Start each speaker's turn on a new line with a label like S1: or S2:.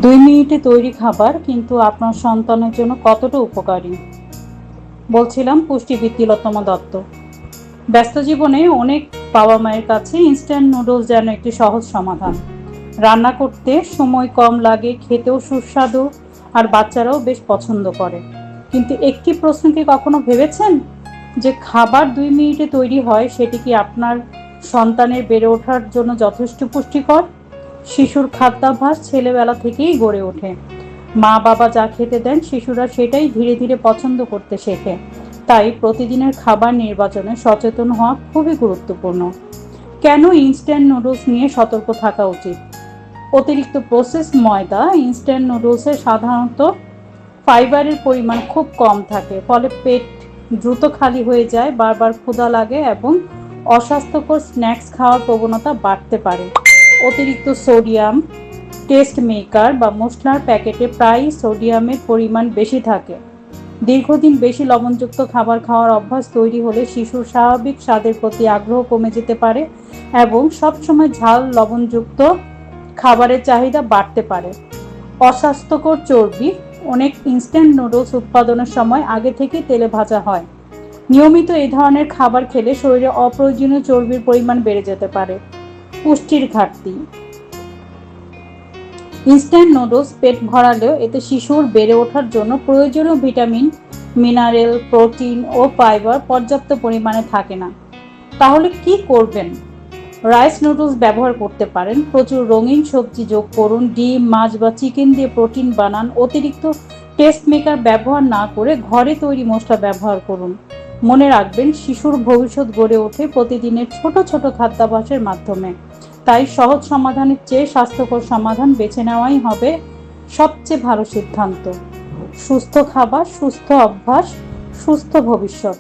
S1: 2 মিনিটে তৈরি খাবার কিন্তু আপনার সন্তানের জন্য কতটা উপকারী? বলছিলাম পুষ্টিবিদ তিলোত্তমা দত্ত। ব্যস্ত জীবনে অনেক বাবা মায়ের কাছে ইনস্ট্যান্ট নুডলস যেন একটি সহজ সমাধান। রান্না করতে সময় কম লাগে, খেতেও সুস্বাদু, আর বাচ্চারাও বেশ পছন্দ করে। কিন্তু একটি প্রশ্ন কি কখনো ভেবেছেন যে খাবার 2 মিনিটে তৈরি হয় সেটি কি আপনার সন্তানের বেড়ে ওঠার জন্য যথেষ্ট পুষ্টিকর? শিশুর খাদ্যাভ্যাস ছেলেবেলা থেকেই গড়ে ওঠে। মা বাবা যা খেতে দেন শিশুরা সেটাই ধীরে ধীরে পছন্দ করতে শেখে। তাই প্রতিদিনের খাবার নির্বাচনে সচেতন হওয়া খুবই গুরুত্বপূর্ণ। কেন ইনস্ট্যান্ট নুডলস নিয়ে সতর্ক থাকা উচিত? অতিরিক্ত প্রসেস ময়দা ইনস্ট্যান্ট নুডলসে সাধারণত ফাইবারের পরিমাণ খুব কম থাকে, ফলে পেট দ্রুত খালি হয়ে যায়, বারবার ক্ষুধা লাগে এবং অস্বাস্থ্যকর স্ন্যাক্স খাওয়ার প্রবণতা বাড়তে পারে। অতিরিক্ত সোডিয়াম, টেস্ট মেকার বা মশলার প্যাকেটে প্রায়ই সোডিয়ামের পরিমাণ বেশি থাকে। দীর্ঘদিন বেশি লবণযুক্ত খাবার খাওয়ার অভ্যাস তৈরি হলে শিশুর স্বাভাবিক স্বাদের প্রতি আগ্রহ কমে যেতে পারে এবং সবসময় ঝাল লবণযুক্ত খাবারের চাহিদা বাড়তে পারে। অস্বাস্থ্যকর চর্বি, অনেক ইনস্ট্যান্ট নুডলস উৎপাদনের সময় আগে থেকেই তেলে ভাজা হয়। নিয়মিত এই ধরনের খাবার খেলে শরীরে অপ্রয়োজনীয় চর্বির পরিমাণ বেড়ে যেতে পারে। পুষ্টির ঘাটতি, ইনস্ট্যান্ট নুডলস পেট ভরালেও এতে শিশুর বেড়ে ওঠার জন্য প্রয়োজনীয় ভিটামিন, মিনারেল, প্রোটিন ও ফাইবার পর্যাপ্ত পরিমাণে থাকে না। তাহলে কি করবেন? রাইস নুডলস ব্যবহার করতে পারেন। প্রচুর রঙিন সবজি যোগ করুন, ডিম, মাছ বা চিকেন দিয়ে প্রোটিন বানান। অতিরিক্ত টেস্ট মেকার ব্যবহার না করে ঘরে তৈরি মশলা ব্যবহার করুন। মনে রাখবেন, শিশুর ভবিষ্যৎ গড়ে ওঠে প্রতিদিনের ছোট ছোট খাদ্যাভ্যাসের মাধ্যমে। তাই সহজ সমাধানের চেয়ে স্বাস্থ্যকর সমাধান বেছে নেওয়াই হবে সবচেয়ে ভালো সিদ্ধান্ত। সুস্থ খাবার, সুস্থ অভ্যাস, সুস্থ ভবিষ্যৎ।